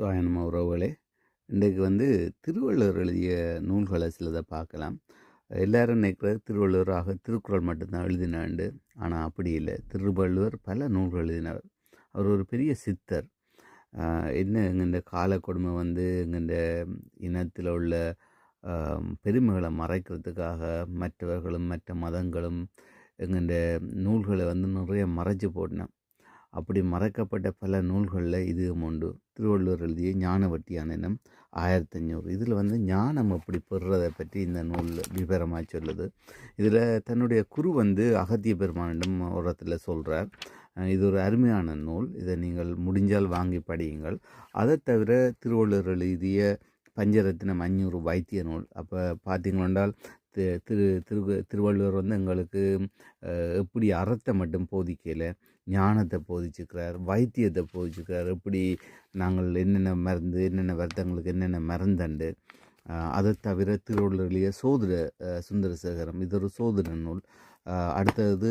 நம்ம உறவுகளே, இன்றைக்கு வந்து திருவள்ளுவர் எழுதிய நூல்களை சிலதை பார்க்கலாம். எல்லாரும் நினைக்கிறது திருவள்ளுவராக திருக்குறள் மட்டும்தான் எழுதினாண்டு. ஆனால் அப்படி இல்லை. திருவள்ளுவர் பல நூல்கள் எழுதினவர். அவர் ஒரு பெரிய சித்தர். என்ன எங்கள்ட கால கொடுமை வந்து எங்கள்ட இனத்தில் உள்ள பெருமைகளை மறைக்கிறதுக்காக மற்றவர்களும் மற்ற மதங்களும் எங்கள்ட நூல்களை வந்து நிறைய மறைச்சு போட்டினோம். அப்படி மறைக்கப்பட்ட பல நூல்களில் இதுவும் உண்டு. திருவள்ளுவர் எழுதிய ஞானவட்டியானனம் 1500. இதில் வந்து ஞானம் எப்படி பெறுறதை பற்றி இந்த நூல் விவரமாக சொல்லுது. இதில் தன்னுடைய குரு வந்து அகத்திய பெருமானிடம் ஒரு இடத்துல சொல்கிறார். இது ஒரு அருமையான நூல், இதை நீங்கள் முடிஞ்சால் வாங்கி படியுங்கள். அதை தவிர திருவள்ளுவர் எழுதிய பஞ்சரத்தினம் 500 வைத்திய நூல். அப்போ பார்த்தீங்களென்றால் திருவள்ளுவர் வந்து எங்களுக்கு எப்படி அறத்தை மட்டும் போதிக்கலை, ஞானத்தை போதிச்சுக்கிறார், வைத்தியத்தை போதிச்சுக்கிறார். எப்படி நாங்கள் என்னென்ன மருந்து, என்னென்ன வருத்தங்களுக்கு என்னென்ன மருந்தண்டு. அதை தவிர திருவள்ளுவரிய சோதிட சுந்தரசேகரம், இது ஒரு சோதிட நூல். அடுத்தது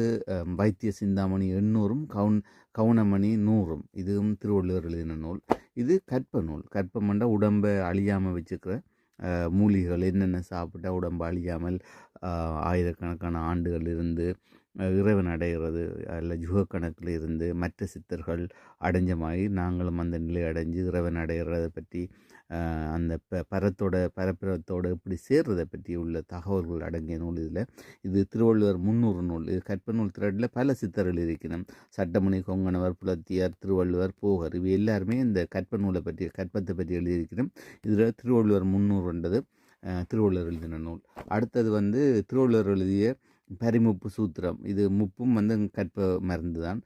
வைத்திய சிந்தாமணி 800ம் கவுனமணி 100ம், இதுவும் திருவள்ளுவர் எழுதின நூல். இது கற்ப நூல். கற்பமண்டா உடம்பை அழியாமல் வச்சுக்கிற மூலிகைகள் என்னென்ன சாப்பிட்டா உடம்பு அழியாமல் ஆயிரக்கணக்கான ஆண்டுகள் இருந்து இறைவன் அடைகிறது, அதில் யுகக்கணக்கில் இருந்து மற்ற சித்தர்கள் அடைஞ்ச மாதிரி நாங்களும் அந்த நிலை அடைஞ்சு இறைவன் அடைகிறத பற்றி, அந்த பரப்பிரத்தோடு இப்படி சேர்றதை பற்றி உள்ள தகவல்கள் அடங்கிய நூல். இது திருவள்ளுவர் 300 நூல். இது கற்ப நூல் திரட்டில் பல சித்தர்கள் இருக்கணும். சட்டமணி, கொங்கணவர், புலத்தியார், திருவள்ளுவர், போகர், இவை எல்லாருமே இந்த கற்ப நூலை பற்றி, கற்பத்தை பற்றி எழுதியிருக்கணும். இதில் திருவள்ளுவர் 300ன்றது திருவள்ளுவர் எழுதின நூல். அடுத்தது வந்து திருவள்ளுவர் எழுதிய பரிமுப்பு சூத்திரம். இது முப்பும் வந்து கற்ப மருந்து தான்.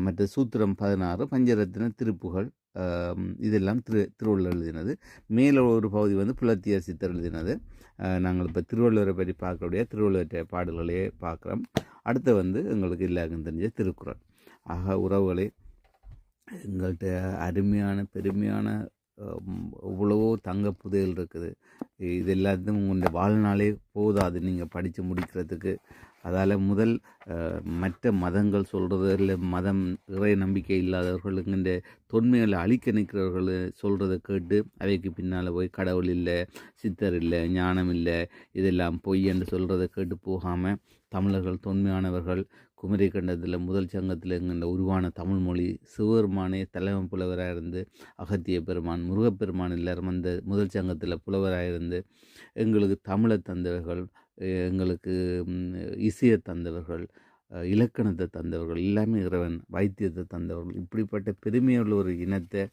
மற்ற சூத்திரம் 16, பஞ்சரத்தின திருப்புகள், இதெல்லாம் திருவள்ளுவர் எழுதினது. மேலே ஒரு பகுதி வந்து புலத்தியார் சித்தர் எழுதினது. நாங்கள் இப்போ திருவள்ளுவரை பற்றி பார்க்கக்கூடிய திருவள்ளுவர் பாடல்களையே பார்க்குறோம். அடுத்து வந்து எங்களுக்கு எல்லாருக்கும் தெரிஞ்ச திருக்குறள். ஆக உறவுகளே, எங்கள்கிட்ட அருமையான பெருமையான எவ்வளவோ தங்க புதையல் இருக்குது. இது எல்லாத்தையும் உங்களுடைய வாழ்நாளே போதாது நீங்கள் படித்து முடிக்கிறதுக்கு. அதால் முதல் மற்ற மதங்கள் சொல்கிறது, இல்லை மதம் இறை நம்பிக்கை இல்லாதவர்களுங்கிற தொன்மைகளை அழிக்க நிற்கிறவர்கள் சொல்கிறத கேட்டு அவைக்கு பின்னால் போய் கடவுள் இல்லை, சித்தர் இல்லை, ஞானம் இல்லை, இதெல்லாம் பொய் என்று சொல்கிறத கேட்டு போகாமல் தமிழர்கள் தொன்மையானவர்கள், குமரி கண்டத்தில் முதல் சங்கத்தில் எங்கின்ற உருவான தமிழ் மொழி, சிவபெருமானே தலைமை புலவராக இருந்து, அகத்திய பெருமான், முருகப்பெருமான் எல்லாரும் அந்த முதல் சங்கத்தில் புலவராக இருந்து எங்களுக்கு தமிழை தந்தவர்கள், எங்களுக்கு இசையை தந்தவர்கள், இலக்கணத்தை தந்தவர்கள், எல்லாமே இறைவன், வைத்தியத்தை தந்தவர்கள். இப்படிப்பட்ட பெருமையுள்ள ஒரு இனத்தை